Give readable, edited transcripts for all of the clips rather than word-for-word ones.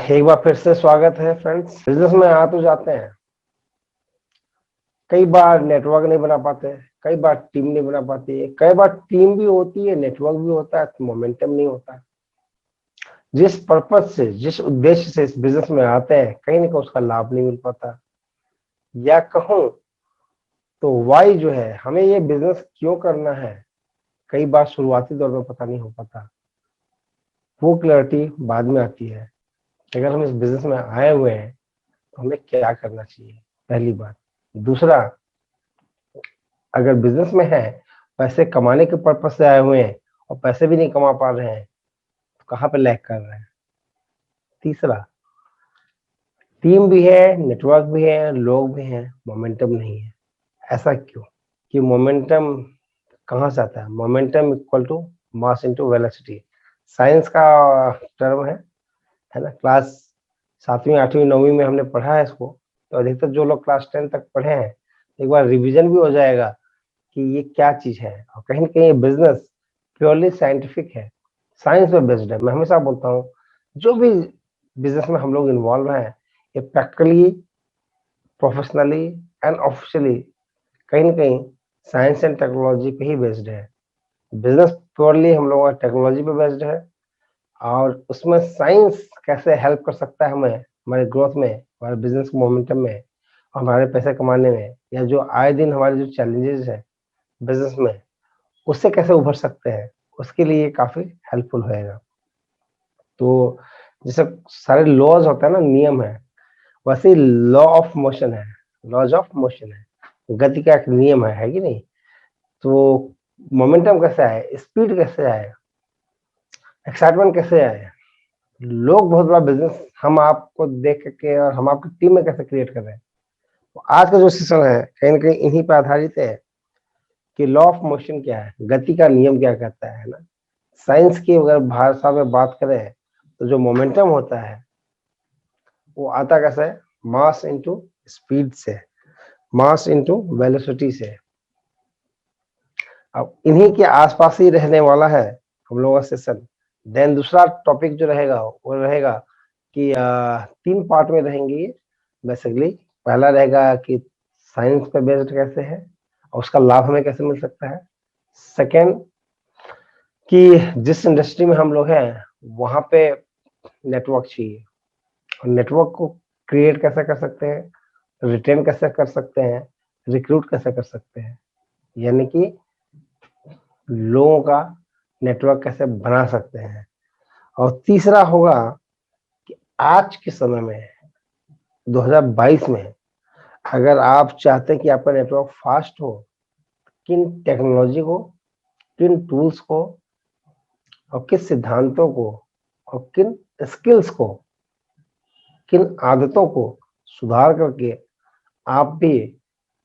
एक बार फिर से स्वागत है फ्रेंड्स। बिजनेस में आ तो जाते हैं, कई बार नेटवर्क नहीं बना पाते, कई बार टीम नहीं बना पाती है, कई बार टीम भी होती है, नेटवर्क भी होता है, तो मोमेंटम नहीं होता। जिस पर्पज से, जिस उद्देश्य से इस बिजनेस में आते हैं, कहीं ना कहीं उसका लाभ नहीं मिल पाता, या कहूँ तो वाई जो है, हमें ये बिजनेस क्यों करना है, कई बार शुरुआती दौर में पता नहीं हो पाता। वो क्लैरिटी बाद में आती है। अगर हम इस बिजनेस में आए हुए हैं तो हमें क्या करना चाहिए, पहली बात। दूसरा, अगर बिजनेस में है, पैसे कमाने के पर्पज से आए हुए हैं और पैसे भी नहीं कमा पा रहे हैं, तो कहाँ पे लैग कर रहे हैं। तीसरा, टीम भी है, नेटवर्क भी है, लोग भी हैं, मोमेंटम नहीं है। ऐसा क्यों? कि मोमेंटम कहाँ से आता है? Momentum equal to mass into velocity, science का टर्म है ना। क्लास 7वीं 8वीं 9वीं में हमने पढ़ा है इसको। तो अधिकतर जो लोग क्लास 10 तक पढ़े हैं, एक बार रिवीजन भी हो जाएगा कि ये क्या चीज है। और कहीं ना कहीं बिजनेस प्योरली साइंटिफिक है, साइंस पे बेस्ड है। मैं हमेशा बोलता हूँ, जो भी बिजनेस में हम लोग इन्वॉल्व हैं, ये प्रैक्टिकली, प्रोफेशनली एंड ऑफिशियली कहीं ना कहीं साइंस एंड टेक्नोलॉजी पे ही बेस्ड है। बिजनेस प्योरली हम लोग का टेक्नोलॉजी पे बेस्ड है, और उसमें साइंस कैसे हेल्प कर सकता है हमें हमारे ग्रोथ में, हमारे बिजनेस मोमेंटम में, और हमारे पैसे कमाने में, या जो आए दिन हमारे जो चैलेंजेस है बिजनेस में, उससे कैसे उभर सकते हैं, उसके लिए काफी हेल्पफुल होएगा। तो जैसे सारे लॉज होते हैं ना, नियम है, वैसे ही लॉ ऑफ मोशन है, लॉज ऑफ मोशन है, गति का एक नियम है कि नहीं। तो मोमेंटम कैसे आए, स्पीड कैसे आए, एक्साइटमेंट कैसे आए, लोग बहुत बड़ा बिजनेस हम आपको देख के और हम आपकी टीम में कैसे क्रिएट कर रहे हैं। तो आज का जो सेशन है कहीं ना कहीं इन्हीं पर आधारित है कि लॉ ऑफ मोशन क्या है, गति का नियम क्या कहता है ना। साइंस की अगर भाषा में बात करें, तो जो मोमेंटम होता है वो आता कैसे है, मास इनटू स्पीड से, मास इनटू वेलोसिटी से। अब इन्हीं के आसपास ही रहने वाला है हम लोगों का सेशन। देन दूसरा टॉपिक जो रहेगा वो रहेगा कि 3 पार्ट में रहेंगे बेसिकली। पहला रहेगा कि साइंस पे बेस्ड कैसे है और उसका लाभ हमें कैसे मिल सकता है। सेकेंड, कि जिस इंडस्ट्री में हम लोग हैं वहां पे नेटवर्क चाहिए, और नेटवर्क को क्रिएट कैसे कर सकते हैं, रिटेन कैसे कर सकते हैं, रिक्रूट कैसे कर सकते हैं, यानी कि लोगों का नेटवर्क कैसे बना सकते हैं। और तीसरा होगा कि आज के समय में 2022 में अगर आप चाहते हैं कि आपका नेटवर्क फास्ट हो, किन टेक्नोलॉजी को, किन टूल्स को, और किस सिद्धांतों को, और किन स्किल्स को, किन आदतों को सुधार करके आप भी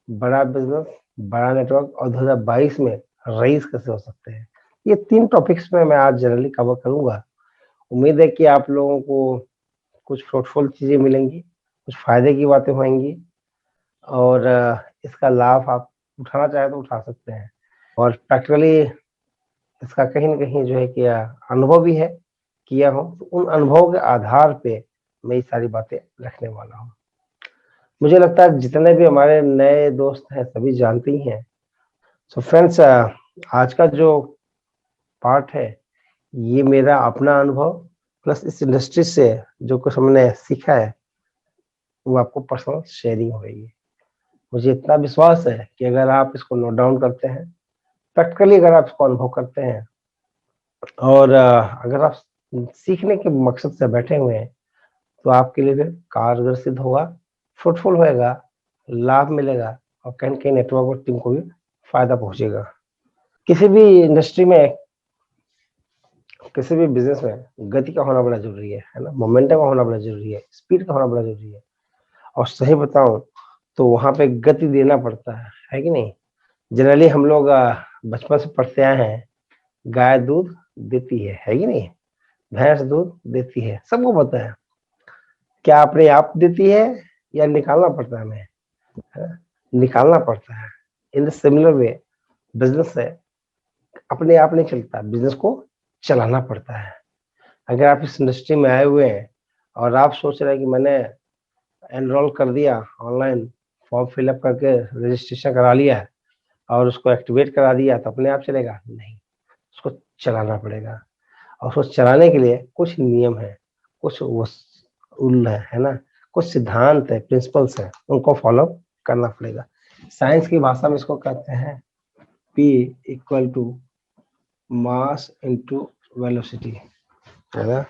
बड़ा बिजनेस, बड़ा नेटवर्क और 2022 में रईस कैसे हो सकते हैं। ये 3 टॉपिक्स में मैं आज जनरली कवर करूंगा। उम्मीद है कि आप लोगों को कुछ फ्रूटफुल चीजें मिलेंगी, कुछ फायदे की बातें होंगी, और इसका लाभ आप उठाना चाहे तो उठा सकते हैं। और प्रैक्टिकली इसका कहीं ना कहीं जो है कि अनुभव भी है, किया हो, तो उन अनुभवों के आधार पे मैं ये सारी बातें रखने वाला हूँ। मुझे लगता है जितने भी हमारे नए दोस्त हैं सभी जानते ही हैं। सो फ्रेंड्स, आज का जो पार्ट है ये मेरा अपना अनुभव प्लस इस इंडस्ट्री से जो कुछ हमने सीखा है वो आपको पर्सनल शेयरिंग होगी। मुझे इतना विश्वास है कि अगर आप इसको नोट डाउन करते हैं, प्रैक्टिकली अगर आप इसको अनुभव करते हैं, और अगर आप सीखने के मकसद से बैठे हुए हैं, तो आपके लिए फिर कारगर सिद्ध होगा, फ्रूटफुल होएगा, लाभ मिलेगा, और कहीं न कहीं नेटवर्क और टीम को भी फायदा पहुंचेगा। किसी भी इंडस्ट्री में, किसी भी बिजनेस में गति का होना बड़ा जरूरी है ना, मोमेंटम का होना बड़ा जरूरी है, स्पीड का होना बड़ा जरूरी है। और सही बताऊं तो वहां पे गति देना पड़ता है कि नहीं। जनरली हम लोग बचपन से पढ़ते आए हैं, गाय दूध देती है कि नहीं, भैंस दूध देती है, सबको पता है। क्या अपने आप देती है या निकालना पड़ता है हमें, है ना? निकालना पड़ता है। In the similar way business है, अपने आप नहीं चलता, बिजनेस को चलाना पड़ता है। अगर आप इस इंडस्ट्री में आए हुए हैं और आप सोच रहे हैं कि मैंने एनरोल कर दिया ऑनलाइन, फॉर्म फिलअप करके रजिस्ट्रेशन करा लिया है और उसको एक्टिवेट करा दिया तो अपने आप चलेगा? नहीं, उसको चलाना पड़ेगा। और उसको चलाने के लिए कुछ नियम है, कुछ रूल है ना, कुछ सिद्धांत है, प्रिंसिपल्स है, उनको फॉलो करना पड़ेगा। साइंस की भाषा में इसको कहते हैं P equal to mass into velocity, है ना।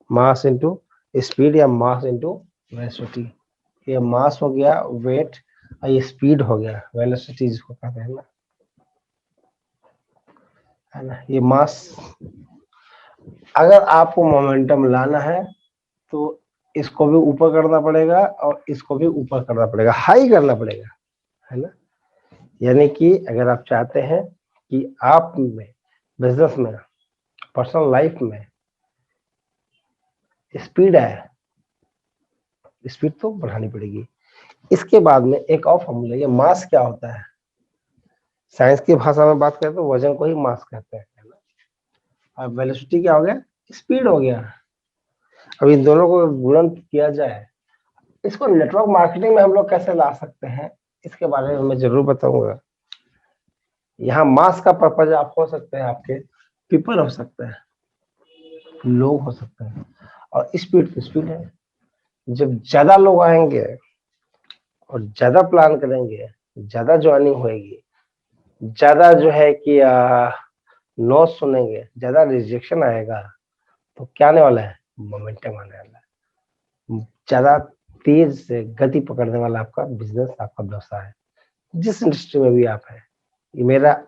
मास इंटू स्पीड या मास इंटू वेलोसिटी। ये मास हो गया वेट और ये स्पीड हो गया वेलोसिटी जिसको कहते हैं ना, है ना। ये मास, अगर आपको मोमेंटम लाना है तो इसको भी ऊपर करना पड़ेगा और इसको भी ऊपर करना पड़ेगा, हाई करना पड़ेगा, है ना। यानी कि अगर आप चाहते हैं कि आप में, बिजनेस में, पर्सनल लाइफ में स्पीड है, स्पीड तो बढ़ानी पड़ेगी। इसके बाद में एक और फॉर्मूला, ये मास क्या होता है, साइंस की भाषा में बात करें तो वजन को ही मास कहते हैं, है ना। और वेलोसिटी क्या हो गया, स्पीड हो गया। अब इन दोनों को गुणन किया जाए, इसको नेटवर्क मार्केटिंग में हम लोग कैसे ला सकते हैं, इसके बारे में मैं जरूर बताऊंगा। यहाँ मास का पर्पज आप हो सकते हैं, आपके पीपल हो सकते हैं, लोग हो सकते हैं, और स्पीड की स्पीड है। जब ज्यादा लोग आएंगे और ज्यादा प्लान करेंगे, ज्यादा ज्वाइनिंग होगी, ज्यादा जो है कि नो सुनेंगे, ज्यादा रिजेक्शन आएगा, तो क्या आने वाला है, मोमेंटम आने वाला है। ज्यादा तेज से गति पकड़ने वाला आपका बिजनेस, आपका व्यवसाय है, जिस इंडस्ट्री में भी आप है। ये मेरा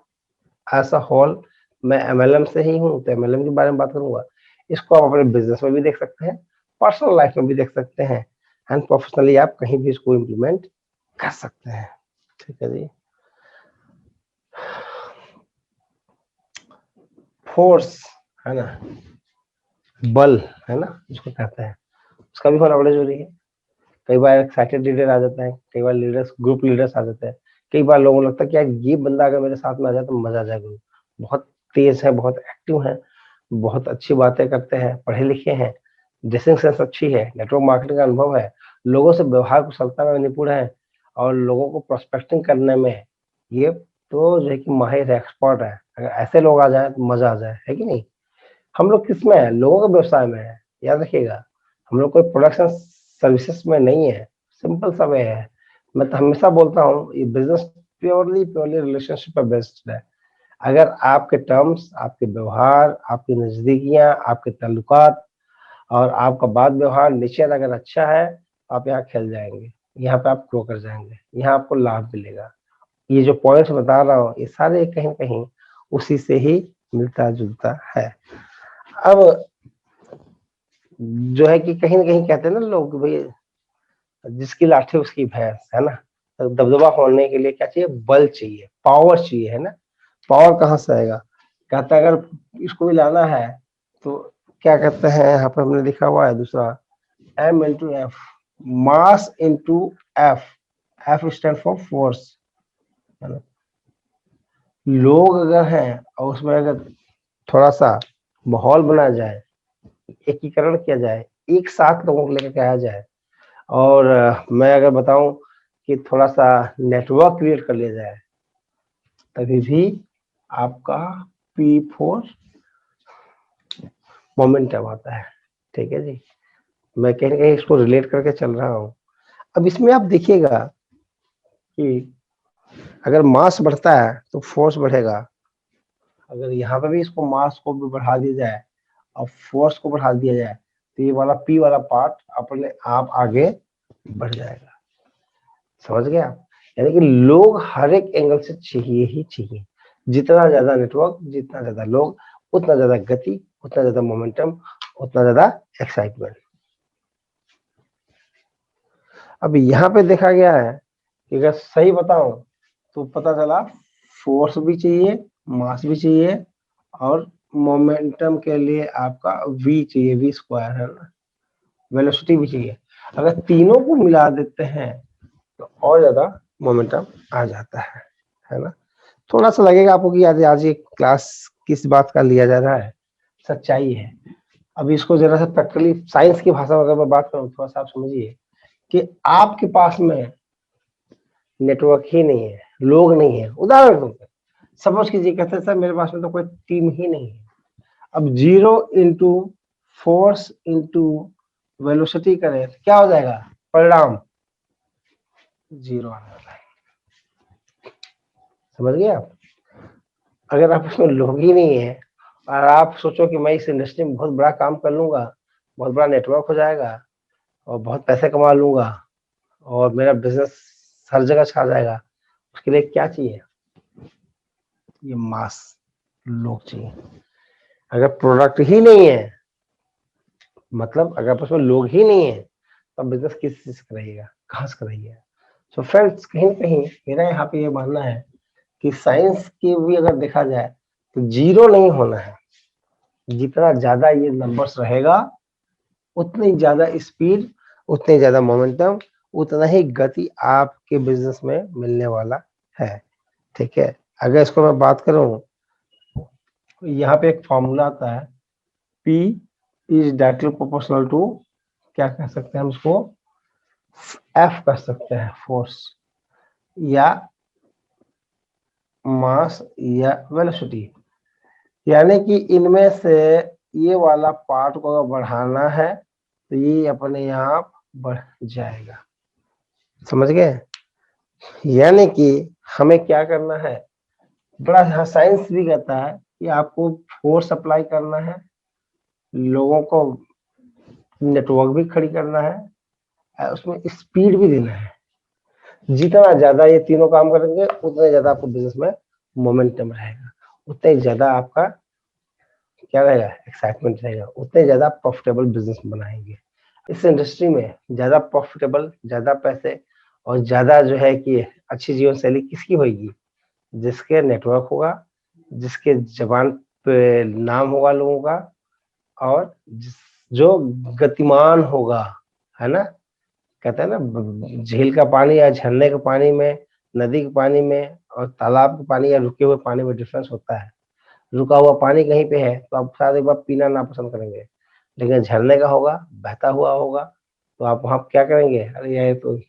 ऐसा हॉल, मैं एमएलएम से ही हूँ तो एमएलएम के बारे में बात करूंगा। इसको आप अपने बिजनेस में भी देख सकते हैं, पर्सनल लाइफ में भी देख सकते हैं, एंड प्रोफेशनली आप कहीं भी इसको इम्प्लीमेंट कर सकते हैं। ठीक है जी। फोर्स, है ना, बल, है ना, जिसको कहते हैं, उसका भी होना बड़ा जरूरी है। कई बार एक्साइटेड लीडर आ जाता है, कई बार लीडर्स, ग्रुप लीडर्स आ जाते हैं। कई बार लोगों को लगता है कि यार ये बंदा अगर मेरे साथ में आ जाए तो मजा आ जाएगा, बहुत तेज है, बहुत एक्टिव है, बहुत अच्छी बातें करते हैं, पढ़े लिखे हैं, ड्रेसिंग सेंस अच्छी है, नेटवर्क मार्केटिंग का अनुभव है, लोगों से व्यवहार कुशलता में निपुण है, और लोगों को प्रोस्पेक्टिंग करने में ये तो जो है कि माहिर है, एक्सपर्ट है। अगर ऐसे लोग आ जाए तो मजा आ जाए, है कि नहीं। हम लोग किस में है, लोगों के व्यवसाय में है, याद रखिएगा। हम लोग कोई प्रोडक्शन सर्विसेज में नहीं है, सिंपल सा वे है। मैं तो हमेशा बोलता हूँ ये बिजनेस प्योरली प्योरली रिलेशनशिप पर बेस्ड है। अगर आपके टर्म्स, आपके व्यवहार, आपकी नजदीकियां, आपके ताल्लुकात और आपका बात व्यवहार नेचर अगर अच्छा है, आप यहाँ खेल जाएंगे, यहाँ पे आप ग्रो कर जाएंगे, यहाँ आपको लाभ मिलेगा। ये जो पॉइंट्स बता रहा हूँ ये सारे कहीं ना कहीं उसी से ही मिलता जुलता है। अब जो है कि कहीं ना कहीं कहते हैं ना लोग, भाई जिसकी लाठी उसकी भैंस, है ना। तो दबदबा होने के लिए क्या चाहिए, बल चाहिए, पावर चाहिए, है ना। पावर कहाँ से आएगा, कहता है अगर इसको भी लाना है तो क्या कहते हैं, यहाँ पर हमने लिखा हुआ है दूसरा, M into F, mass into F, F stand for force, है ना। लोग अगर हैं और उसमें अगर थोड़ा सा माहौल बनाया जाए, एकीकरण किया जाए, एक साथ लोगों को लेकर के आया जाए, और मैं अगर बताऊं कि थोड़ा सा नेटवर्क क्रिएट कर लिया जाए, तभी भी आपका P4 मोमेंटम आता है। ठीक है जी, मैं कहीं ना कहीं इसको रिलेट करके चल रहा हूँ। अब इसमें आप देखिएगा कि अगर मास बढ़ता है तो फोर्स बढ़ेगा। अगर यहाँ पे भी इसको मास को भी बढ़ा दिया जाए और फोर्स को बढ़ा दिया जाए तो ये वाला P वाला पार्ट अपने आप आगे बढ़ जाएगा। समझ गए आप। यानी कि लोग हर एक एंगल से चाहिए ही चाहिए। जितना ज्यादा नेटवर्क, जितना ज्यादा लोग, उतना ज्यादा गति, उतना ज्यादा मोमेंटम, उतना ज्यादा एक्साइटमेंट। अब यहाँ पे देखा गया है कि अगर सही बताऊं तो पता चला फोर्स भी चाहिए, मास भी चाहिए, और मोमेंटम के लिए आपका V चाहिए, V स्क्वायर, है ना, वेलोसिटी भी चाहिए। अगर तीनों को मिला देते हैं तो और ज्यादा मोमेंटम आ जाता है ना। थोड़ा सा लगेगा आपको कि आज आज ये क्लास किस बात का लिया जा रहा है, सच्चाई है। अभी इसको जरा सा प्रैक्टिकली साइंस की भाषा में अगर मैं बात करूं, थोड़ा सा आप समझिए कि आपके पास में नेटवर्क ही नहीं है, लोग नहीं है। उदाहरण के तौर पे सपोज कीजिए, कहते हैं सर मेरे पास में तो कोई टीम ही नहीं है। अब 0 इंटू फोर्स इंटू वेलोसिटी करें तो क्या हो जाएगा, परिणाम 0 आने वाला है। समझ गए आप? अगर आप उसमें लोग ही नहीं है और आप सोचो कि मैं इस इंडस्ट्री में बहुत बड़ा काम कर लूंगा, बहुत बड़ा नेटवर्क हो जाएगा और बहुत पैसे कमा लूंगा और मेरा बिजनेस हर जगह छा जाएगा, उसके लिए क्या चाहिए, ये मास लोग चाहिए। अगर प्रोडक्ट ही नहीं है, मतलब अगर उसमें लोग ही नहीं है, तो बिजनेस किस चीज का रहेगा, कहाँ से रहेगा। सो फ्रेंड्स, कहीं ना कहीं मेरा यहाँ पे ये मानना है कि साइंस की भी अगर देखा जाए तो 0 नहीं होना है। जितना ज्यादा ये नंबर्स रहेगा, उतनी ज्यादा स्पीड, उतनी ज्यादा मोमेंटम, उतना ही गति आपके बिजनेस में मिलने वाला है। ठीक है, अगर इसको मैं बात करूं, यहाँ पे एक फॉर्मूला आता है, P is directly proportional to, क्या कह सकते हैं हम उसको, F कर सकते हैं, फोर्स या मास या वेलोसिटी। यानी कि इनमें से ये वाला पार्ट को अगर बढ़ाना है तो ये अपने आप बढ़ जाएगा। समझ गए? यानी कि हमें क्या करना है, बड़ा साइंस भी कहता है कि आपको फोर्स अप्लाई करना है, लोगों को नेटवर्क भी खड़ी करना है, उसमें स्पीड भी देना है। जितना ज्यादा ये तीनों काम करेंगे, उतना ज्यादा आपको बिजनेस में मोमेंटम रहेगा, उतना ही ज्यादा आपका क्या रहेगा, एक्साइटमेंट रहेगा, उतने ज्यादा प्रॉफिटेबल बिजनेस बनाएंगे। इस इंडस्ट्री में ज्यादा प्रॉफिटेबल, ज्यादा पैसे और ज्यादा जो है कि अच्छी जीवन शैली किसकी होगी, जिसके नेटवर्क होगा, जिसके जबान पे नाम होगा लोगों का, और जो गतिमान होगा, है ना। कहते हैं ना, झील का पानी या झरने के पानी में, नदी के पानी में और तालाब के पानी या रुके हुए पानी में डिफरेंस होता है। रुका हुआ पानी कहीं पे है तो आप शायद एक बार पीना ना पसंद करेंगे, लेकिन झरने का होगा, बहता हुआ होगा, तो आप वहां क्या करेंगे, अरे ये तो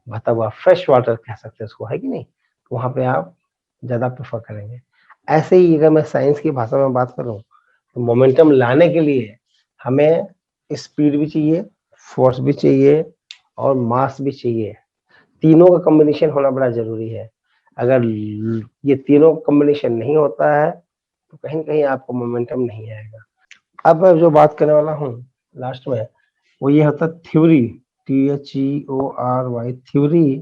बहता हुआ फ्रेश वाटर कह सकते हैं उसको, है कि नहीं, तो वहां पे आप ज्यादा प्रेफर करेंगे। ऐसे ही अगर मैं साइंस की भाषा में बात करूं, तो मोमेंटम लाने के लिए हमें स्पीड भी चाहिए, फोर्स भी चाहिए और मास भी चाहिए। तीनों का कॉम्बिनेशन होना बड़ा जरूरी है। अगर ये तीनों कॉम्बिनेशन नहीं होता है तो कहीं कहीं आपको मोमेंटम नहीं आएगा। अब मैं जो बात करने वाला हूँ लास्ट में, वो ये होता है theory, THEORY, theory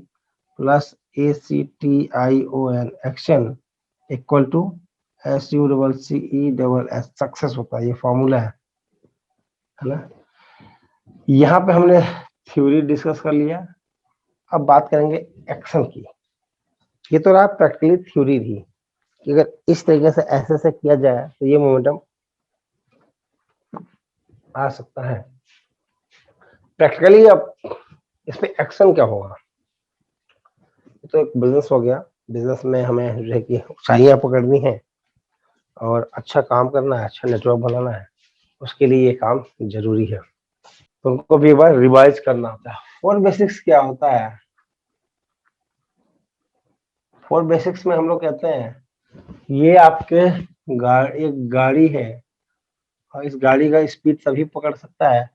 plus ACTION, action, equal to SUCCESS, success होता है। ये फॉर्मूला है ना। यहाँ पे हमने थ्योरी डिस्कस कर लिया, अब बात करेंगे एक्शन की। ये तो रहा प्रैक्टिकली थ्योरी थी कि अगर इस तरीके से ऐसे से किया जाए तो ये मोमेंटम आ सकता है। प्रैक्टिकली अब इस पे एक्शन क्या होगा, तो एक बिजनेस हो गया, बिजनेस में हमें जो है कि ऊंचाइयां पकड़नी है और अच्छा काम करना है, अच्छा नेटवर्क बनाना है, उसके लिए ये काम जरूरी है। तो उनको भी एक बार रिवाइज करना होता है। फोर बेसिक्स क्या होता है, फोर बेसिक्स में हम लोग कहते हैं ये आपके एक गाड़ी है और इस गाड़ी का स्पीड तभी पकड़ सकता है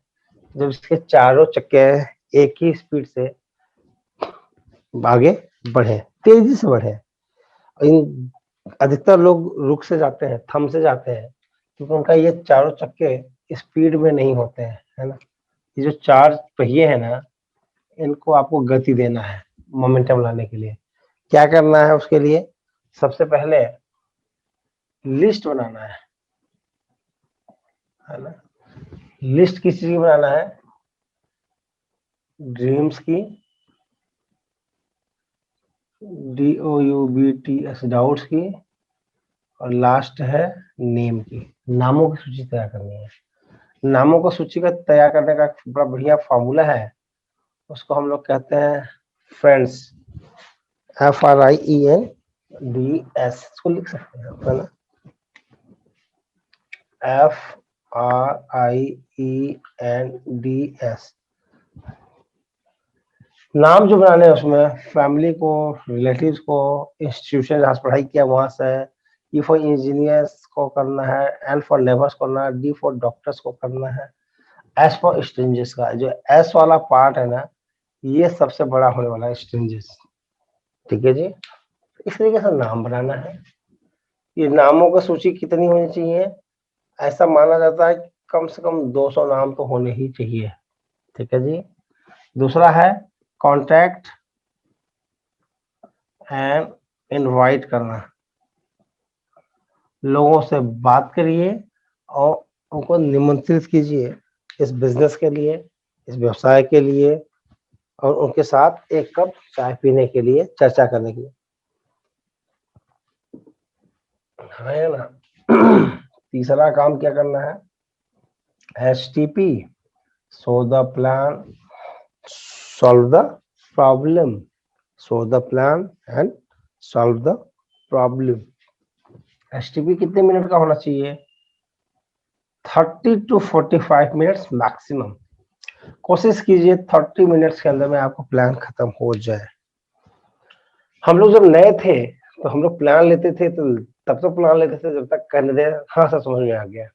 जब इसके चारों चक्के एक ही स्पीड से आगे बढ़े, तेजी से बढ़े। इन अधिकतर लोग रुक से जाते हैं, थम से जाते हैं, क्योंकि उनका ये चारों चक्के स्पीड में नहीं होते हैं, है ना। ये जो चार पहिए हैं ना, इनको आपको गति देना है मोमेंटम लाने के लिए। क्या करना है उसके लिए, सबसे पहले लिस्ट बनाना है ना। लिस्ट किस चीज की बनाना है, ड्रीम्स की, DOUBTS, डाउट्स की, और लास्ट है नेम की, नामों की सूची तैयार करनी है। नामों को सूची का तैयार करने का बड़ा बढ़िया फॉर्मूला है, उसको हम लोग कहते हैं फ्रेंड्स, FRIENDS, इसको लिख सकते हैं, है ना, RIENDS। नाम जो बनाने हैं उसमें फैमिली को, रिलेटिव्स को, इंस्टीट्यूशन जहाँ से पढ़ाई किया वहां से, E फॉर इंजीनियर्स को करना है, L फॉर लेबर्स करना है, D फॉर डॉक्टर्स को करना है, S फॉर स्ट्रेंजर्स का। जो S वाला पार्ट है ना, ये सबसे बड़ा होने वाला है, स्ट्रेंजर्स। ठीक है जी। इस तरीके से नाम बनाना है। ये नामों की सूची कितनी होनी चाहिए? ऐसा माना जाता है कि कम से कम 200 नाम तो होने ही चाहिए। ठीक है जी। दूसरा है कॉन्टैक्ट एंड इनवाइट करना। लोगों से बात करिए और उनको निमंत्रित कीजिए इस बिजनेस के लिए, इस व्यवसाय के लिए, और उनके साथ एक कप चाय पीने के लिए, चर्चा करने के लिए। है ना। तीसरा काम क्या करना है? STP, show the plan, solve the problem, show the plan and solve the problem। STP कितने मिनट का होना चाहिए? 30 to 45 मिनट्स मैक्सिमम। कोशिश कीजिए 30 मिनट्स के अंदर में आपको प्लान खत्म हो जाए। हम लोग जब नए थे तो हम लोग प्लान लेते थे, तो तब तो प्लान लेते थे जब तक करने दे, हाँ सर समझ में आ गया।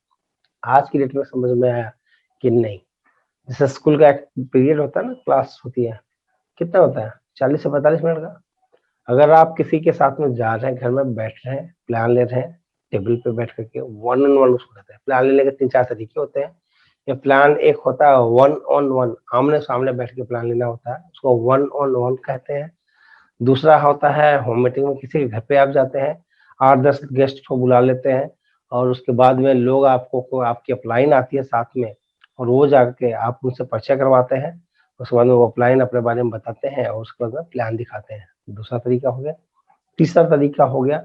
आज की डेट में समझ में आया कि नहीं। जैसे स्कूल का एक पीरियड होता है ना, क्लास होती है, कितना होता है? 40 से 45 मिनट का। अगर आप किसी के साथ में जा रहे हैं, घर में बैठ रहे हैं, प्लान ले रहे हैं, टेबल पे बैठ करके वन ऑन वन उसको कहते हैं। प्लान लेने के 3-4 तरीके होते हैं। ये प्लान एक होता है वन ऑन वन, आमने सामने बैठ के प्लान लेना होता है, उसको वन ऑन वन कहते हैं। दूसरा होता है होम मीटिंग में, किसी के घर पे आप जाते हैं, 8-10 गेस्ट को बुला लेते हैं, और उसके बाद में लोग आपको आपकी अपलाइन आती है साथ में, और वो जाके आप उनसे परिचय करवाते हैं। उसके बाद में वो अपलाइन अपने बारे में बताते हैं और उसके बाद में प्लान दिखाते हैं। दूसरा तरीका हो गया। तीसरा तरीका हो गया,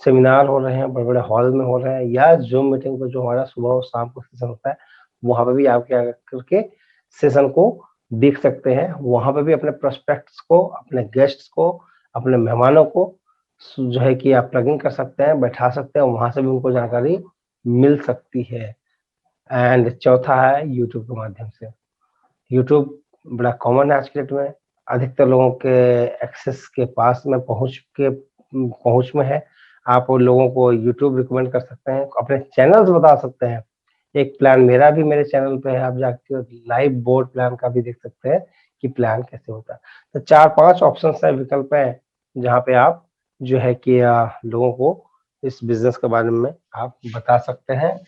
सेमिनार हो रहे हैं, बड़े बड़े हॉल में हो रहे हैं, या जूम मीटिंग पर जो हमारा सुबह और शाम को सेशन होता है, वहां पर भी आप क्या करके सेशन को देख सकते हैं। वहां पे भी अपने प्रोस्पेक्ट्स को, अपने गेस्ट्स को, अपने मेहमानों को जो है कि आप प्लगिंग कर सकते हैं, बैठा सकते हैं, वहां से भी उनको जानकारी मिल सकती है। एंड चौथा है यूट्यूब के माध्यम से। यूट्यूब बड़ा कॉमन है आज के डेट में, अधिकतर लोगों के एक्सेस के पास में पहुंच में है। आप उन लोगों को यूट्यूब रिकमेंड कर सकते हैं, अपने चैनल्स बता सकते हैं। एक प्लान मेरा भी मेरे चैनल पे है, आप जाके लाइव बोर्ड प्लान का भी देख सकते हैं कि प्लान कैसे होता है। तो 4-5 ऑप्शन है, विकल्प है, जहाँ पे आप जो है कि लोगों को इस बिजनेस के बारे में आप बता सकते हैं,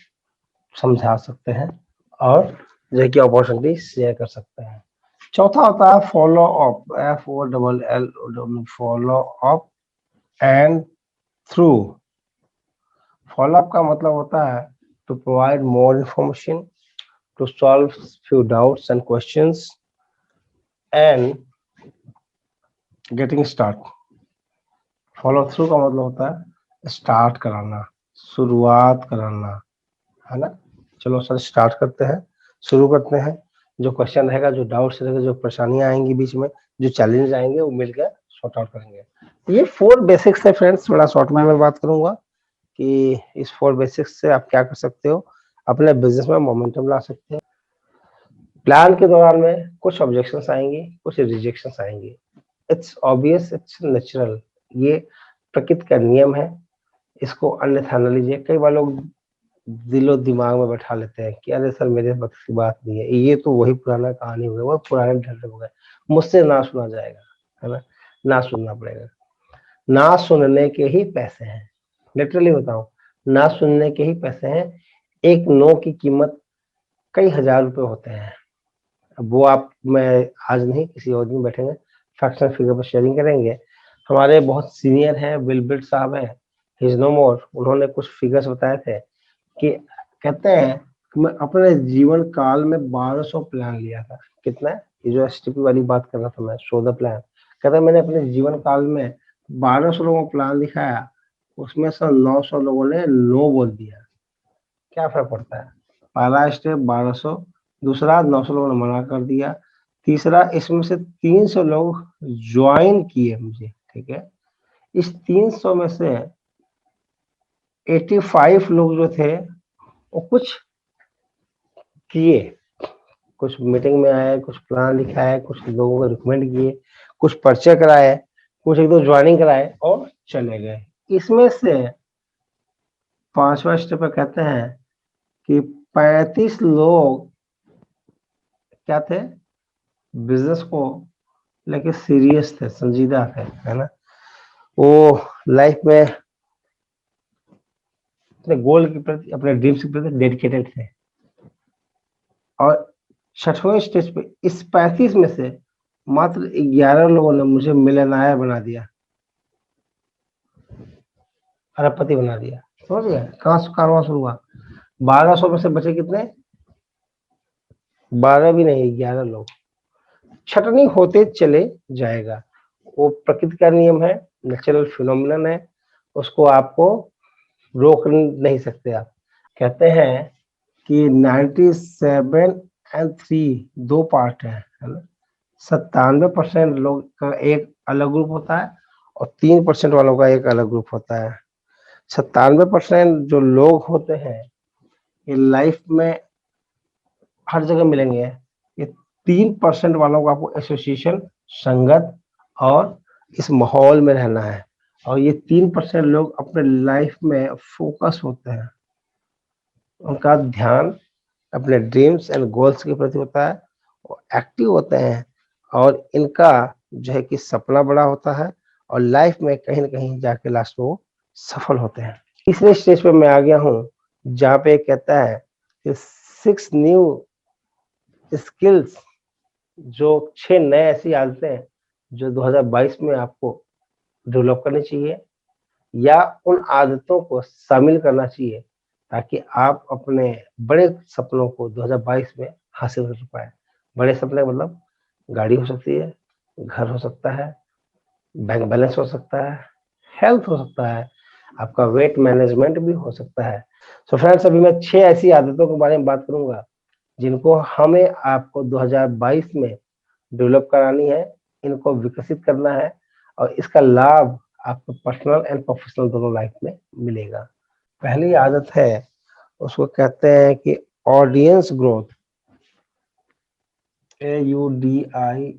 समझा सकते हैं, और जो है कि अपॉर्चुनिटी शेयर कर सकते हैं। चौथा होता है follow up, FOLLOW, follow up and through. Follow up का मतलब होता है to provide more information, to solve few doubts and questions and getting start। Follow through का मतलब होता है स्टार्ट कराना, शुरुआत कराना, है ना। चलो सर स्टार्ट करते हैं, शुरू करते हैं। जो क्वेश्चन रहेगा, जो डाउट्स रहेगा, जो परेशानियां आएंगी बीच में, जो चैलेंज आएंगे, वो मिलकर सॉर्ट आउट करेंगे। ये 4 बेसिक्स है फ्रेंड्स। थोड़ा शॉर्ट में मैं बात करूंगा कि इस 4 बेसिक्स से आप क्या कर सकते हो, अपने बिजनेस में मोमेंटम ला सकते हैं। प्लान के दौरान में कुछ ऑब्जेक्शंस आएंगे, कुछ रिजेक्शंस आएंगे। इट्स ऑब्वियस, इट्स नेचुरल, ये प्रकृति का नियम है। इसको अन्यथा न लीजिए। कई बार लोग दिलो दिमाग में बैठा लेते हैं कि अरे सर मेरे वक्त की बात नहीं है, ये तो वही पुराना कहानी हो गया, वो पुराने ढर्रे हो गए, मुझसे ना सुना जाएगा, है ना। ना सुनना पड़ेगा। ना सुनने के ही पैसे हैं, लिटरली बताऊं, ना सुनने के ही पैसे हैं। एक नो की कीमत कई हजार रुपए होते हैं। अब वो आप, मैं आज नहीं, किसी और दिन बैठेंगे, फैक्ट्स एंड फिगर पर शेयरिंग करेंगे। हमारे बहुत सीनियर हैं, विलबिट साहब हैं, हिज नो मोर, उन्होंने कुछ फिगर्स बताए थे कि कहते हैं कि मैं अपने जीवन काल में 1200 प्लान लिया था। कितना? ये जो STP वाली बात कर रहा था मैं, शो द प्लान, कहता है मैंने अपने जीवन काल में 1200 लोगों को प्लान दिखाया, उसमें से 900 लोगों ने नो बोल दिया। क्या फर्क पड़ता है? पहला स्टेप 1200, दूसरा 900 लोगों ने मना कर दिया, तीसरा इसमें से 300 लोग ज्वाइन किए मुझे। ठीक है, इस 300 में से 85 लोग जो थे, वो कुछ किए, कुछ मीटिंग में आए, कुछ प्लान लिखाए, कुछ लोगों को रिकमेंड किए, कुछ पर्चे कराए, कुछ एक दो ज्वाइनिंग कराए और चले गए। इसमें से 5वां स्टेप पे कहते हैं कि 35 लोग क्या थे, बिजनेस को लेके सीरियस थे, संजीदा थे, है ना। वो लाइफ में अपने गोल के प्रति, अपने ड्रीम्स के प्रति डेडिकेटेड थे। और 6वें स्टेज पे इस 35 में से मात्र 11 लोगों ने मुझे मिलियनेयर बना दिया, अरबपति बना दिया। समझ गए कहाँ से कारवां शुरू हुआ। 1200 में से बचे कितने, 12 भी नहीं, 11 लोग। छटनी होते चले जाएगा, वो प्रकृति का नियम है, नेचुरल फिनोमिनन है, उसको आपको रोक नहीं सकते आप। कहते हैं कि 97 एंड 3 दो पार्ट है ना। 97% लोग का एक अलग ग्रुप होता है और 3% वालों का एक अलग ग्रुप होता है। 97% जो लोग होते हैं ये लाइफ में हर जगह मिलेंगे। ये 3% वालों को आपको एसोसिएशन, संगत और इस माहौल में रहना है। और ये 3% लोग अपने लाइफ में फोकस होते हैं, उनका ध्यान अपने ड्रीम्स एंड गोल्स के प्रति होता है, वो एक्टिव होते हैं और इनका जो है कि सपना बड़ा होता है और लाइफ में कहीं ना कहीं जाके लास्ट में वो सफल होते हैं। तीसरे स्टेज पे मैं आ गया हूँ जहाँ पे कहता है कि 6 न्यू स्किल्स, जो 6 नए ऐसी आदतें जो 2022 में आपको डेवलप करनी चाहिए या उन आदतों को शामिल करना चाहिए ताकि आप अपने बड़े सपनों को 2022 में हासिल कर पाए। बड़े सपने मतलब गाड़ी हो सकती है, घर हो सकता है, बैंक बैलेंस हो सकता है, हेल्थ हो सकता है, आपका वेट मैनेजमेंट भी हो सकता है। सो फ्रेंड्स, अभी मैं 6 ऐसी आदतों के बारे में बात करूंगा जिनको हमें आपको 2022 में डेवलप करानी है, इनको विकसित करना है और इसका लाभ आपको पर्सनल एंड प्रोफेशनल दोनों लाइफ में मिलेगा। पहली आदत है, उसको कहते हैं कि audience growth, AUDIENC,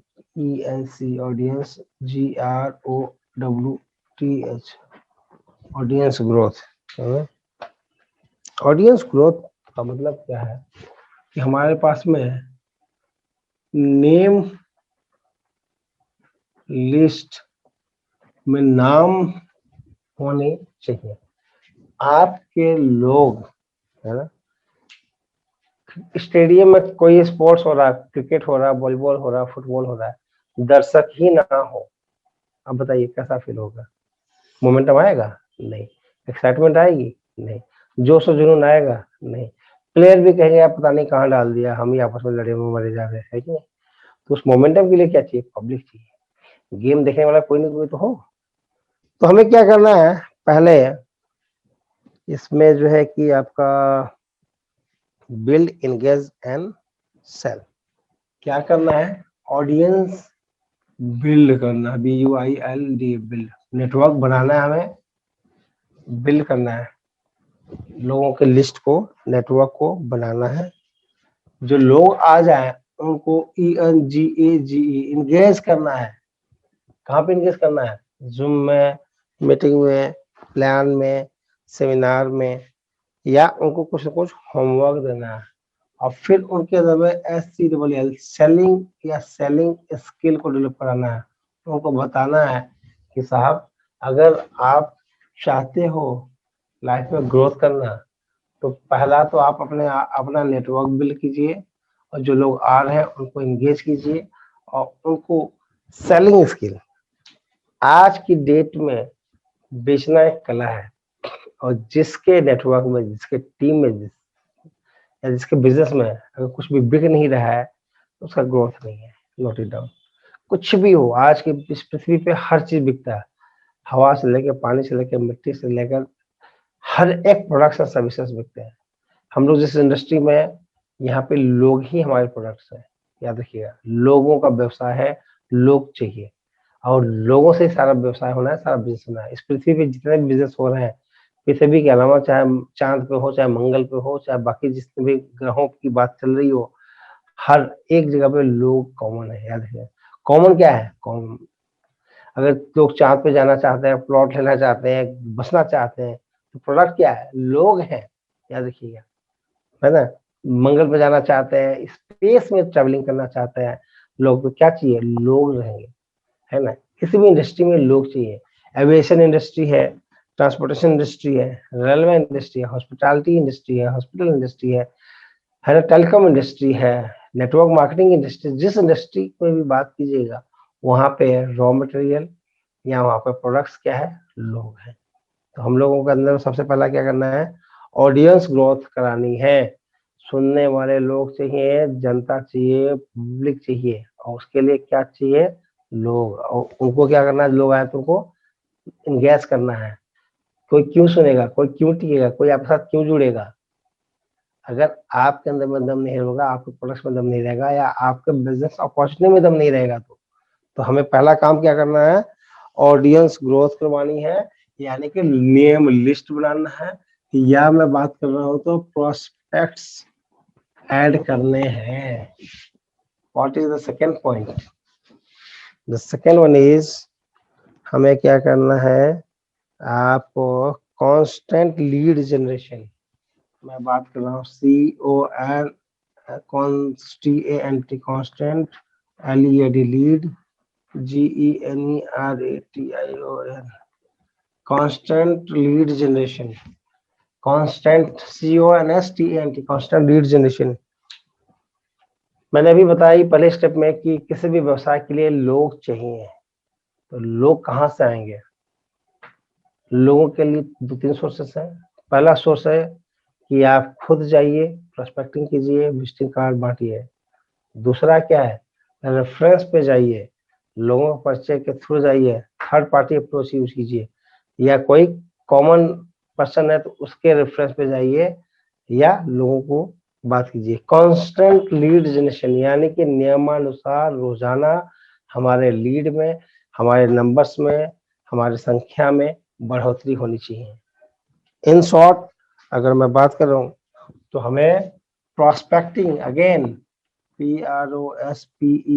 audience, GROWTH, audience growth. Audience growth का मतलब क्या है कि हमारे पास में नेम लिस्ट में नाम होने चाहिए, आपके लोग, है ना। स्टेडियम में कोई स्पोर्ट्स हो रहा है, क्रिकेट हो रहा है, वॉलीबॉल हो रहा है, फुटबॉल हो रहा है, दर्शक ही ना हो, अब बताइए कैसा फील होगा। मोमेंटम आएगा? नहीं। एक्साइटमेंट आएगी? नहीं। जोश और जुनून आएगा? नहीं। प्लेयर भी कहेंगे आप पता नहीं कहाँ डाल दिया, हम ही आपस में लड़े हुए मरे जा रहे हैं, है कि नहीं। तो उस मोमेंटम के लिए क्या चाहिए, पब्लिक चाहिए, गेम देखने वाला कोई ना कोई तो हो। तो हमें क्या करना है, पहले इसमें जो है कि आपका बिल्ड, एंगेज एंड सेल। क्या करना है, ऑडियंस बिल्ड करना, BUILD, बिल्ड, नेटवर्क बनाना है, हमें बिल्ड करना है, लोगों के लिस्ट को, नेटवर्क को बनाना है। जो लोग आ जाए उनको ENGAGE इंगेज करना है। कहाँ पे इंगेज करना है, जूम में, मीटिंग में, प्लान में, सेमिनार में, या उनको कुछ ना कुछ होमवर्क देना है और फिर उनके अंदर में SCLL, सेलिंग या सेलिंग स्किल को डेवलप कराना है। उनको बताना है कि साहब अगर आप चाहते हो लाइफ में ग्रोथ करना तो पहला तो आप अपना नेटवर्क बिल्ड कीजिए और जो लोग आ रहे हैं उनको एंगेज कीजिए और उनको सेलिंग स्किल। आज की डेट में बेचना एक कला है और जिसके नेटवर्क में, जिसके टीम में, या जिसके बिजनेस में अगर कुछ भी बिक नहीं रहा है तो उसका ग्रोथ नहीं है। Note it down. कुछ भी हो, आज की इस पृथ्वी पे हर चीज बिकता है, हवा से लेकर, पानी से लेकर, मिट्टी से लेकर, हर एक प्रोडक्ट्स और सर्विसेज बिकते हैं। हम लोग जिस इंडस्ट्री में है, यहाँ पे लोग ही हमारे प्रोडक्ट्स हैं। याद रखिएगा, लोगों का व्यवसाय है, लोग चाहिए और लोगों से ही सारा व्यवसाय होना है, सारा बिजनेस होना है। इस पृथ्वी पे जितने भी बिजनेस हो रहे हैं पृथ्वी के अलावा चाहे चांद पे हो, चाहे मंगल पे हो, चाहे बाकी जितने भी ग्रहों की बात चल रही हो, हर एक जगह पे लोग कॉमन है। याद रखिए, कॉमन क्या है? कॉमन, अगर लोग चांद पे जाना चाहते हैं, प्लॉट लेना चाहते हैं, बसना चाहते हैं, तो प्रोडक्ट क्या है? लोग हैं। याद रखिएगा, है ना? मंगल पे जाना चाहते हैं, स्पेस में ट्रेवलिंग करना चाहते हैं लोग, तो क्या चाहिए? लोग रहेंगे, है ना? किसी भी इंडस्ट्री में लोग चाहिए। एविएशन इंडस्ट्री है, ट्रांसपोर्टेशन इंडस्ट्री है, रेलवे इंडस्ट्री है, हॉस्पिटैलिटी इंडस्ट्री है, हॉस्पिटल इंडस्ट्री है ना, टेलीकॉम इंडस्ट्री है, नेटवर्क मार्केटिंग इंडस्ट्री, जिस इंडस्ट्री में भी बात कीजिएगा, वहां पे रॉ मटेरियल या वहां पे प्रोडक्ट्स क्या है? लोग हैं। तो हम लोगों के अंदर सबसे पहला क्या करना है? ऑडियंस ग्रोथ करानी है। सुनने वाले लोग चाहिए, जनता चाहिए, पब्लिक चाहिए, और उसके लिए क्या चाहिए? लोग। और उनको क्या करना है? लोग आए तो उनको इंगेज करना है। कोई क्यों सुनेगा, कोई क्यों टिकेगा, कोई आपके साथ क्यों जुड़ेगा? अगर आपके अंदर में दम नहीं होगा, आपके प्रोडक्ट्स में दम नहीं रहेगा, या आपके बिजनेस अपॉर्चुनिटी में दम नहीं रहेगा, तो हमें पहला काम क्या करना है? ऑडियंस ग्रोथ करवानी है, यानी कि नेम लिस्ट बनाना है, या मैं बात कर रहा हूं तो प्रोस्पेक्ट्स ऐड करने हैं। What is the second point? The second one is, हमें क्या करना है? आपको कांस्टेंट लीड जनरेशन, मैं बात कर रहा हूँ CON constant, constant, LEAD lead, GENERATION, constant lead generation, constant CONSTENT, constant lead generation. मैंने अभी बताया पहले स्टेप में कि किसी भी व्यवसाय के लिए लोग चाहिए, तो लोग कहाँ से आएंगे? लोगों के लिए दो तीन सोर्सेस है। पहला सोर्स है कि आप खुद जाइए, प्रोस्पेक्टिंग कीजिए, विजिटिंग कार्ड बांटिए। दूसरा क्या है? रेफरेंस पे जाइए, लोगों के परिचय के थ्रू जाइए, थर्ड पार्टी अप्रोच यूज कीजिए, या कोई कॉमन पर्सन है तो उसके रेफरेंस पे जाइए, या लोगों को बात कीजिए। कांस्टेंट लीड जनरेशन, यानी कि नियमानुसार रोजाना हमारे लीड में, हमारे नंबर्स में, हमारी संख्या में बढ़ोतरी होनी चाहिए। इन शॉर्ट, अगर मैं बात कर रहा हूँ तो हमें prospecting, again PROSPECTING,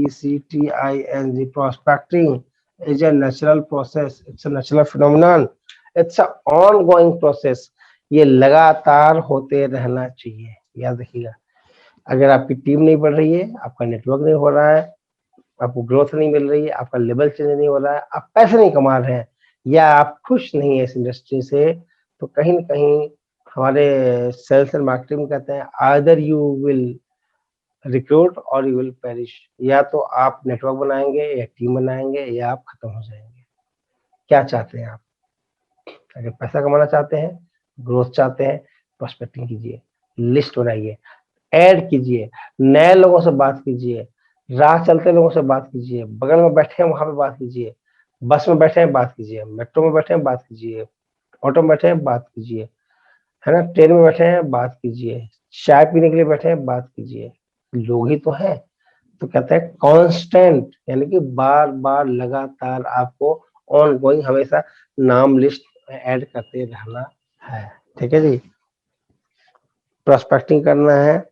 prospecting is a natural process, it's a natural phenomenon, it's a ongoing process। ये लगातार होते रहना चाहिए। याद रखिएगा, अगर आपकी टीम नहीं बढ़ रही है, आपका नेटवर्क नहीं हो रहा है, आपको ग्रोथ नहीं मिल रही है, आपका लेवल चेंज नहीं हो रहा है, आप पैसे नहीं कमा रहे हैं, या आप खुश नहीं है इस इंडस्ट्री से, तो कहीं ना कहीं हमारे सेल्स एंड मार्केटिंग कहते हैं, आइदर यू विल रिक्रूट और यू विल पेरिश। या तो आप नेटवर्क बनाएंगे, या टीम बनाएंगे, या आप खत्म हो जाएंगे। क्या चाहते हैं आप? अगर पैसा कमाना चाहते हैं, ग्रोथ चाहते हैं, प्रोस्पेक्टिंग कीजिए, लिस्ट बनाइए, ऐड कीजिए, नए लोगों से बात कीजिए, राह चलते लोगों से बात कीजिए, बगल में बैठे हैं वहां पे बात कीजिए, बस में बैठे हैं बात कीजिए, मेट्रो में बैठे हैं बात कीजिए, ऑटो में बैठे हैं बात कीजिए, है ना, ट्रेन में बैठे हैं बात कीजिए, चाय पीने के लिए बैठे हैं बात कीजिए। लोग ही तो है। तो कहते हैं कांस्टेंट, यानी कि बार बार लगातार आपको ऑन गोइंग हमेशा नाम लिस्ट ऐड करते रहना है। ठीक है जी, प्रोस्पेक्टिंग करना है,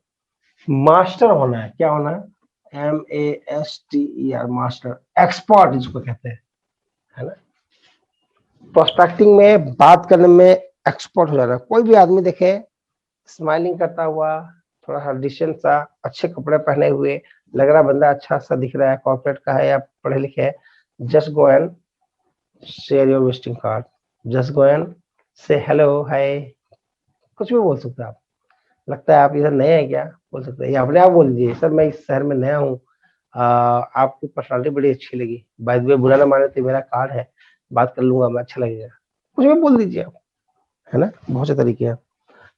मास्टर होना है। क्या होना है? MASTER, मास्टर, एक्सपर्ट जिसको कहते हैं, है ना। प्रोस्पेक्टिंग में बात करने में एक्सपर्ट हो जाना। कोई भी आदमी देखे स्माइलिंग करता हुआ, थोड़ा सा डिसेंट सा, अच्छे कपड़े पहने हुए, लग रहा बंदा अच्छा सा दिख रहा है, कॉर्पोरेट का है या पढ़े लिखे है, just go and share your visiting card, just go and से हेलो, हाय, कुछ भी बोल सकते हैं आप। लगता है आप इधर नए हैं क्या, बोल सकते हैं, या अपने आप बोल दीजिए, सर मैं इस शहर में नया हूँ, आपकी पर्सनालिटी बड़ी अच्छी लगी, बाय द वे बुरा ना माने तो मेरा कार्ड है, बात कर लूंगा मैं, अच्छा लगेगा, कुछ भी बोल दीजिए आप, है ना। बहुत से तरीके हैं।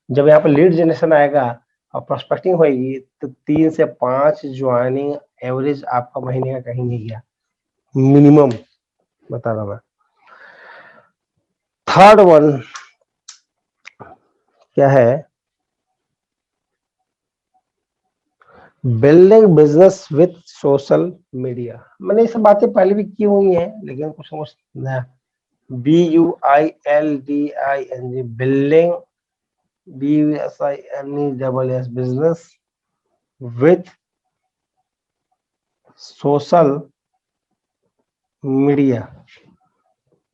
जब यहाँ पे लीड जनरेशन आएगा और प्रोस्पेक्टिंग होगी, तो 3 से 5 ज्वाइनिंग एवरेज आपका महीने का कहीं नहीं गया, मिनिमम बता रहा मैं। थर्ड वन क्या है? Building business with social media. मैंने ये सब बातें पहले भी की हुई हैं, लेकिन कुछ समझ नया BUILDING, building, BUSINESS, business with social media,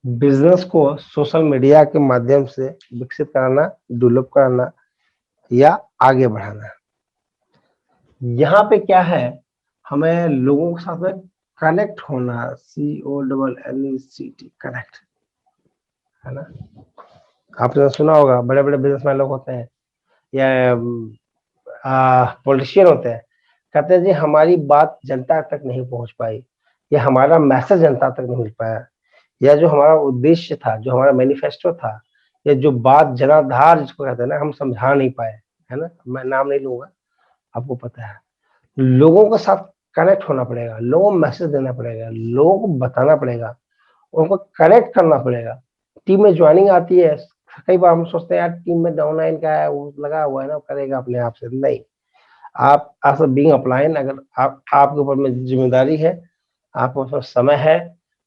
business को सोशल मीडिया के माध्यम से विकसित कराना, डेवलप कराना या आगे बढ़ाना। यहाँ पे क्या है, हमें लोगों के साथ में कनेक्ट होना, CONNECT, कनेक्ट, है ना। आपने सुना होगा बड़े बड़े बिजनेसमैन लोग होते हैं या पॉलिटिशियन होते हैं, कहते हैं जी हमारी बात जनता तक नहीं पहुंच पाई, या हमारा मैसेज जनता तक नहीं पहुंच पाया, या जो हमारा उद्देश्य था, जो हमारा मैनिफेस्टो था, या जो बात जनाधार जिसको कहते हैं ना, हम समझा नहीं पाए, है ना। मैं नाम नहीं लूंगा, आपको पता है। लोगों के साथ कनेक्ट होना पड़ेगा, लोगों को मैसेज देना पड़ेगा, लोगों को बताना पड़ेगा, उनको कनेक्ट करना पड़ेगा। टीम में ज्वाइनिंग आती है, कई बार हम सोचते हैं यार टीम में डाउनलाइन का है, वो लगा हुआ है ना, करेगा अपने आप से, नहीं। आप एज बीइंग अपलाइन, अगर आपके ऊपर में जिम्मेदारी है, आपके पास समय है,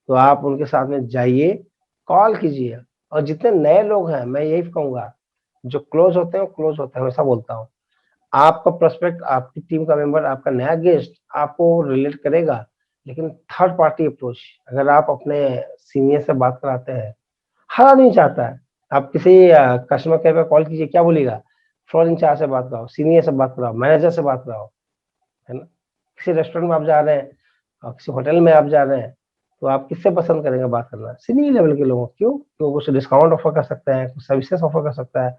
तो आप उनके साथ में जाइए, कॉल कीजिए। और जितने नए लोग हैं, मैं यही कहूंगा, जो क्लोज होते हैं वो क्लोज होते हैं, हमेशा बोलता हूँ। आपका प्रोस्पेक्ट, आपकी टीम का मेंबर, आपका नया गेस्ट आपको रिलेट करेगा, लेकिन थर्ड पार्टी अप्रोच, अगर आप अपने सीनियर से बात कराते हैं, हर आदमी चाहता है। आप किसी कस्टमर केयर पे कॉल कीजिए, क्या बोलेगा, फ्लोर इंचार्ज से बात कराओ, सीनियर से बात कराओ, मैनेजर से बात कराओ, है ना। किसी रेस्टोरेंट में आप जा रहे हैं और किसी होटल में आप जा रहे हैं, तो आप किससे पसंद करेंगे बात करना, सीनियर लेवल के लोगों। क्यों? तो कुछ डिस्काउंट ऑफर कर सकता है, कुछ सर्विसेज ऑफर कर सकता है,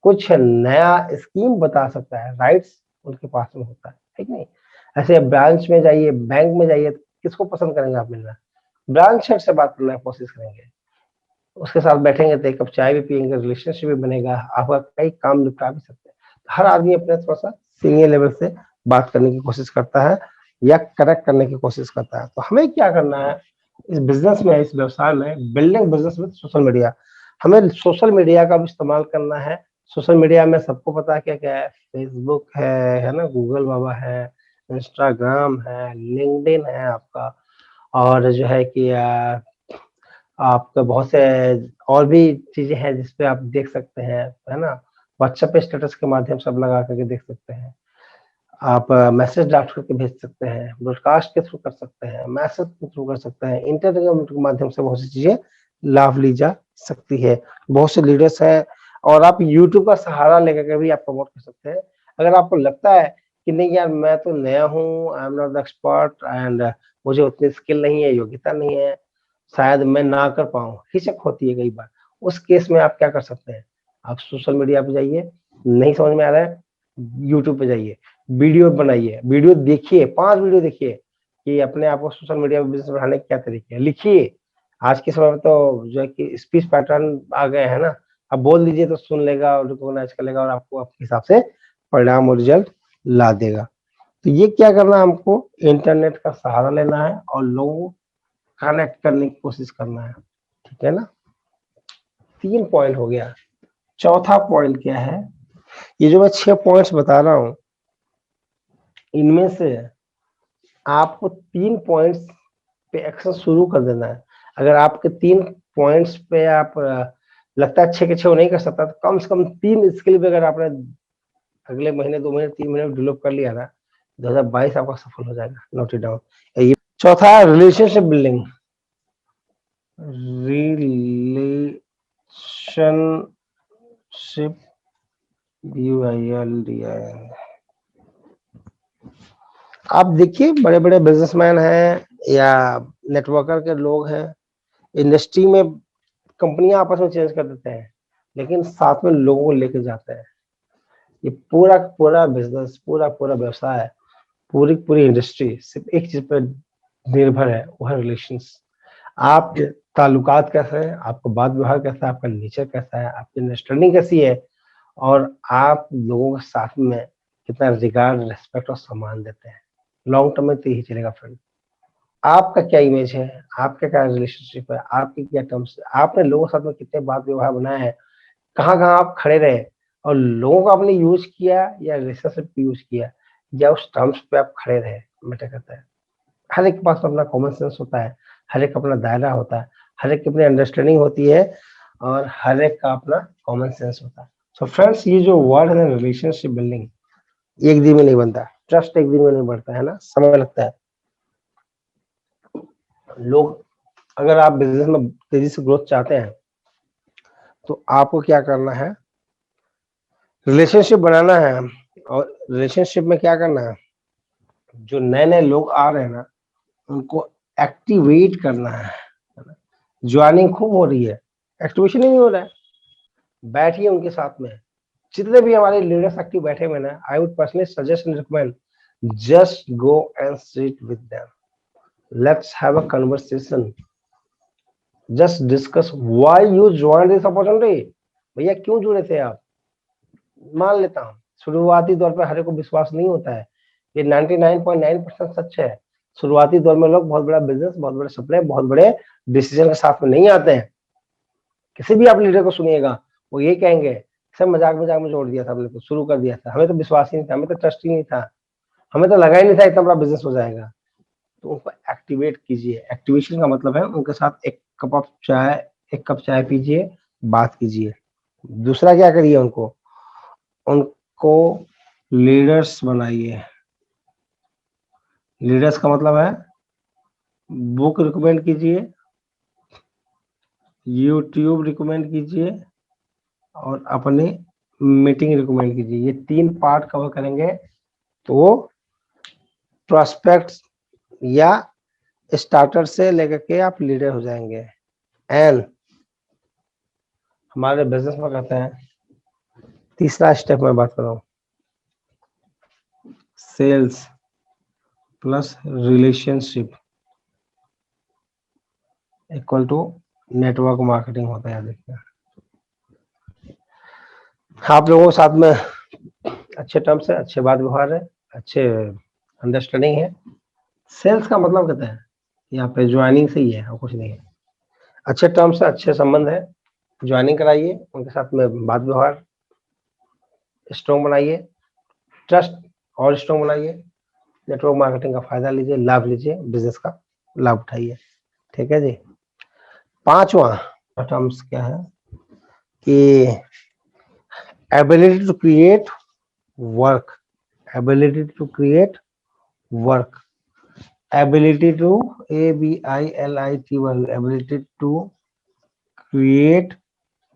कुछ नया स्कीम बता सकता है, राइट्स उनके पास में होता है, ठीक नहीं। ऐसे ब्रांच में जाइए, बैंक में जाइए, तो किसको पसंद करेंगे आप मिलना, ब्रांच हेड से बात करने की कोशिश करेंगे, उसके साथ बैठेंगे तो एक कप चाय भी पियेंगे, रिलेशनशिप भी बनेगा, आपका कई काम निपटा भी सकते हैं। हर आदमी अपने थोड़ा सा सीनियर लेवल से बात करने की कोशिश करता है या कनेक्ट करने की कोशिश करता है। तो हमें क्या करना है इस बिजनेस में, इस व्यवसाय में, building business with social media, हमें सोशल मीडिया का भी इस्तेमाल करना है। सोशल मीडिया में सबको पता है क्या क्या है, फेसबुक है ना, गूगल बाबा है, इंस्टाग्राम है, लिंक्डइन है आपका, और जो है कि आपका बहुत से और भी चीजें हैं जिसपे आप देख सकते हैं, है ना। व्हाट्सएप पे स्टेटस के माध्यम से आप लगा करके देख सकते हैं, आप मैसेज ड्राफ्ट करके भेज सकते हैं, ब्रॉडकास्ट के थ्रू कर सकते हैं, मैसेज के थ्रू कर सकते हैं, इंटरनेट के माध्यम से बहुत सी चीजें लाभ ली जा सकती है। बहुत से लीडर्स हैं, और आप यूट्यूब का सहारा लेकर के भी आप प्रमोट कर सकते हैं। अगर आपको लगता है कि नहीं यार मैं तो नया हूँ, I am not the expert and मुझे उतनी स्किल नहीं है, योग्यता नहीं है, शायद मैं ना कर पाऊँ, हिचक होती है कई बार, उस केस में आप क्या कर सकते हैं, आप सोशल मीडिया पे जाइए, नहीं समझ में आ रहा है, यूट्यूब पे जाइए, वीडियो बनाइए, वीडियो देखिए, 5 वीडियो देखिए कि अपने आप को सोशल मीडिया पे बिज़नेस बढ़ाने के क्या तरीके हैं, लिखिए। आज के समय में तो जो है कि स्पीच पैटर्न आ गए हैं ना, आप बोल दीजिए तो सुन लेगा और रिकॉग्नाइज कर लेगा और आपको आपके हिसाब से परिणाम और रिजल्ट ला देगा। तो ये क्या करना है, हमको इंटरनेट का सहारा लेना है और लोगों को कनेक्ट करने की कोशिश करना है, ठीक है ना। 3 पॉइंट हो गया। चौथा पॉइंट क्या है, ये जो मैं 6 पॉइंट्स बता रहा हूँ, इनमें से आपको 3 पॉइंट्स पे एक्शन शुरू कर देना है। अगर आपके 3 पॉइंट्स पे आप लगता है 6 के 6 वो नहीं कर सकता, तो कम से कम 3 स्किल पे अगर आपने अगले महीने, 2 महीने, 3 महीने में डेवलप कर लिया ना, 2022 आपका सफल हो जाएगा, नोट इट डाउन। ये चौथा है रिलेशनशिप बिल्डिंग, रिलेशनशिप, BUILDING। आप देखिए बड़े बड़े बिजनेसमैन हैं या नेटवर्कर के लोग हैं, इंडस्ट्री में कंपनियां आपस में चेंज कर देते हैं, लेकिन साथ में लोगों को लेके जाते हैं। ये पूरा पूरा बिजनेस, पूरा पूरा व्यवसाय, पूरी पूरी इंडस्ट्री सिर्फ एक चीज पर निर्भर है, वो है रिलेशंस। आपके ताल्लुकात कैसे हैं, आपका बात व्यवहार कैसा है, आपका नेचर कैसा है, आपकी अंडरस्टैंडिंग कैसी है, और आप लोगों के साथ में कितना रिगार्ड, रेस्पेक्ट और सम्मान देते हैं, लॉन्ग टर्म में तो यही चलेगा फ्रेंड। आपका क्या इमेज है, आपका क्या रिलेशनशिप है, आपके क्या टर्म्स, आपने लोगों के साथ में कितने बात व्यवहार बनाया है, कहाँ कहाँ आप खड़े रहे, और लोगों को आपने यूज किया या रिलेशनशिप यूज किया, या उस टर्म्स पे आप खड़े रहे, मैटर करता है। हर एक के पास अपना कॉमन सेंस होता है, हर एक अपना दायरा होता है, हर एक की अपनी अंडरस्टैंडिंग होती है और हर एक का अपना कॉमन सेंस होता है। सो फ्रेंड्स, ये जो वर्ड है ना, रिलेशनशिप बिल्डिंग, एक दिन में नहीं बनता, ट्रस्ट एक दिन में नहीं बढ़ता है ना, समय लगता है। लोग, अगर आप बिजनेस में तेजी से ग्रोथ चाहते हैं तो आपको क्या करना है, रिलेशनशिप बनाना है। और रिलेशनशिप में क्या करना है, जो नए नए लोग आ रहे हैं ना, उनको एक्टिवेट करना है ना? ज्वाइनिंग खूब हो रही है, एक्टिवेशन ही नहीं हो रहा है। बैठिए उनके साथ में, जितने भी हमारे लीडर्स एक्टिव बैठे हुए ना, I would personally suggest and recommend, just go and sit with them, let's have a conversation, just discuss why you join this opportunity. भैया क्यों जुड़े थे आप? मान लेता हूँ शुरुआती दौर पर हर एक को विश्वास नहीं होता है, ये 99.9% सच है। शुरुआती दौर में लोग बहुत बड़ा बिजनेस, बहुत बड़े सपने, बहुत बड़े डिसीजन के साथ में नहीं आते हैं। किसी भी आप लीडर को सुनिएगा, वो ये कहेंगे, सब मजाक मजाक में जोड़ दिया था हमने, तो शुरू कर दिया था, हमें तो विश्वास ही नहीं था, हमें तो ट्रस्ट ही नहीं था, हमें तो लगा ही नहीं था इतना बड़ा बिजनेस हो जाएगा। तो उनको एक्टिवेट कीजिए। एक्टिवेशन का मतलब है उनके साथ एक कप चाय पीजिए, बात कीजिए। दूसरा क्या करिए, उनको लीडर्स बनाइए। लीडर्स का मतलब है बुक रिकमेंड कीजिए, यूट्यूब रिकमेंड कीजिए और अपनी मीटिंग रिकमेंड कीजिए। ये 3 पार्ट कवर करेंगे तो प्रोस्पेक्ट्स या स्टार्टर से लेकर के आप लीडर हो जाएंगे। एंड हमारे बिजनेस में कहते हैं, तीसरा स्टेप मैं बात कर रहा हूँ, sales plus relationship equal to network marketing होता है। देखिए, आप लोगों के साथ में अच्छे टर्म्स है, अच्छे बात व्यवहार है, अच्छे अंडरस्टैंडिंग है। सेल्स का मतलब कहते हैं यहाँ पे ज्वाइनिंग से ही है और कुछ नहीं है। अच्छे टर्म्स है, अच्छे संबंध है, ज्वाइनिंग कराइए, उनके साथ में बात व्यवहार स्ट्रॉन्ग बनाइए, ट्रस्ट और स्ट्रॉन्ग बनाइए, नेटवर्क मार्केटिंग का फायदा लीजिए, लाभ लीजिए, बिजनेस का लाभ उठाइए। ठीक है जी। 5वां टर्म्स क्या है कि ability to create work, ability to create work, ability to ABILIT work, ability to create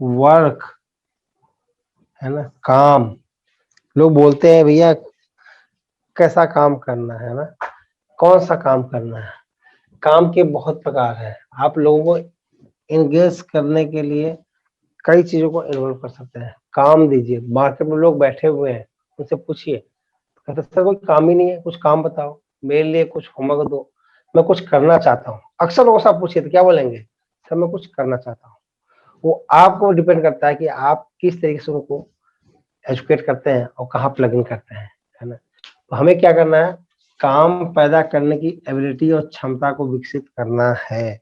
work है ना, काम। लोग बोलते हैं भैया कैसा काम करना है ना, कौन सा काम करना है। काम के बहुत प्रकार है, आप लोगों को एंगेज करने के लिए कई चीजों को इन्वॉल्व कर सकते हैं। काम दीजिए, मार्केट में लोग बैठे हुए हैं, उनसे पूछिए, कहते सर कोई काम ही नहीं है, कुछ काम बताओ, मेरे लिए कुछ होमवर्क दो, मैं कुछ करना चाहता हूँ। अक्सर लोग सब पूछिए तो क्या बोलेंगे, सर मैं कुछ करना चाहता हूँ। वो आपको डिपेंड करता है कि आप किस तरीके से उनको एजुकेट करते हैं और कहाँ प्लग इन करते हैं, है ना। तो हमें क्या करना है, काम पैदा करने की एबिलिटी और क्षमता को विकसित करना है।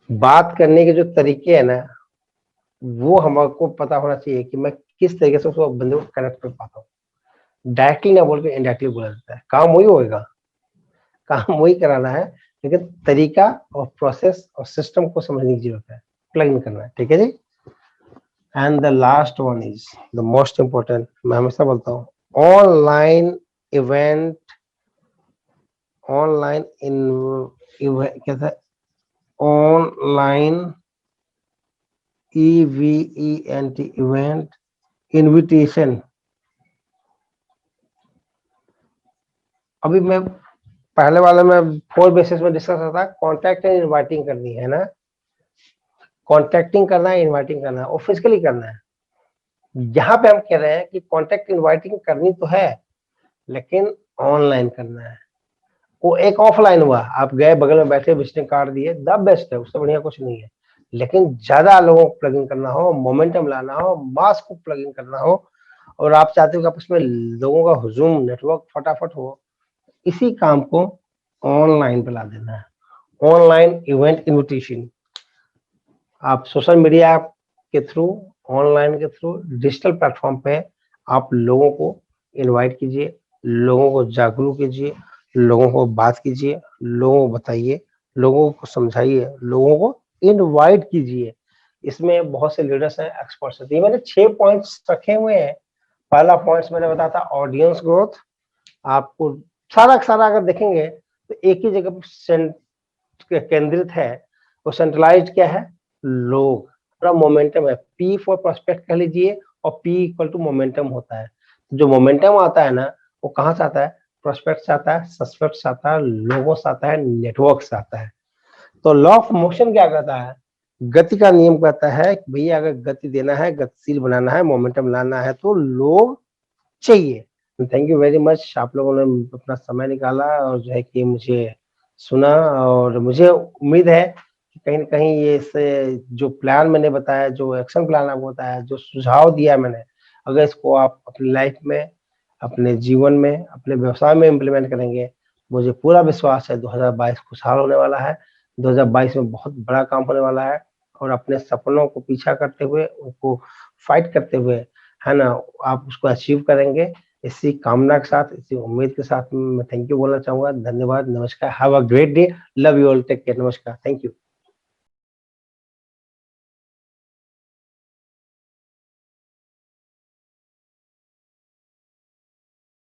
बात करने के जो तरीके है ना, वो हमको पता होना चाहिए कि मैं किस तरीके से उसको बंदे को कनेक्ट कर पाता हूँ। डायरेक्टली ना बोल के इनडायरेक्टली बोला जाता है, काम वही होगा, काम वही कराना है, लेकिन तरीका और प्रोसेस और सिस्टम को समझने की जरूरत है, प्लग इन करना है। ठीक है जी। And the last one is the most important, मैं हमेशा बोलता हूँ, ऑनलाइन इवेंट, ऑनलाइन क्या था, ऑनलाइन EVENT इवेंट इनविटेशन। अभी मैं पहले वाले में 4 बेसिस में डिस्कस करता, कॉन्टैक्ट एंड इनवाइटिंग करनी है ना, कॉन्टैक्टिंग करना है, इनवाइटिंग करना है और फिजिकली करना है। यहाँ पे हम कह रहे हैं कि कॉन्टैक्ट इनवाइटिंग करनी तो है, लेकिन ऑनलाइन करना है। वो एक ऑफलाइन हुआ, आप गए बगल में बैठे विजिटिंग कार्ड दिए, द बेस्ट है, उससे बढ़िया कुछ नहीं है। लेकिन ज्यादा लोगों को प्लग इन करना हो, मोमेंटम लाना हो, मास को प्लग इन करना हो, और आप चाहते हो कि आपस में लोगों का हुजूम नेटवर्क फटाफट हो, इसी काम को ऑनलाइन पे ला देना है। ऑनलाइन इवेंट इन्विटेशन, आप सोशल मीडिया के थ्रू, ऑनलाइन के थ्रू, डिजिटल प्लेटफॉर्म पे आप लोगों को इनवाइट कीजिए, लोगों को जागरूक कीजिए, लोगों को बात कीजिए, लोगों को बताइए, लोगों को समझाइए, लोगों को इनवाइट कीजिए। इसमें बहुत से लीडर्स हैं, एक्सपर्ट्स हैं। मैंने 6 पॉइंट्स रखे हुए हैं। पहला पॉइंट्स मैंने बताया था ऑडियंस ग्रोथ। आपको सारा का सारा अगर देखेंगे तो एक ही जगह पर केंद्रित है। वो सेंट्रलाइज्ड क्या है? लोग। पूरा मोमेंटम है, पी फॉर प्रोस्पेक्ट कह लीजिए, और पी इक्वल टू मोमेंटम होता है। जो मोमेंटम आता है ना, वो कहाँ से आता है? प्रोस्पेक्ट से आता है, सस्पेक्ट से आता है, लोगों से आता है, नेटवर्क से आता है। तो लॉ ऑफ मोशन क्या कहता है? गति का नियम कहता है कि भैया अगर गति देना है, गतिशील बनाना है, मोमेंटम लाना है, तो लोग चाहिए। थैंक यू वेरी मच, आप लोगों ने अपना समय निकाला और जो है कि मुझे सुना। और मुझे उम्मीद है कि कहीं न कहीं ये इससे जो प्लान मैंने बताया, जो एक्शन प्लान आपको बताया, जो सुझाव दिया मैंने, अगर इसको आप अपनी लाइफ में, अपने जीवन में, अपने व्यवसाय में इम्प्लीमेंट करेंगे, मुझे पूरा विश्वास है 2022 खुशहाल होने वाला है। 2022 में बहुत बड़ा काम होने वाला है, और अपने सपनों को पीछा करते हुए, उनको फाइट करते हुए, है ना, आप उसको अचीव करेंगे। इसी कामना के साथ, इसी उम्मीद के साथ मैं थैंक यू बोलना चाहूँगा। धन्यवाद, नमस्कार, have a great day, love you all, take care, नमस्कार, थैंक यू।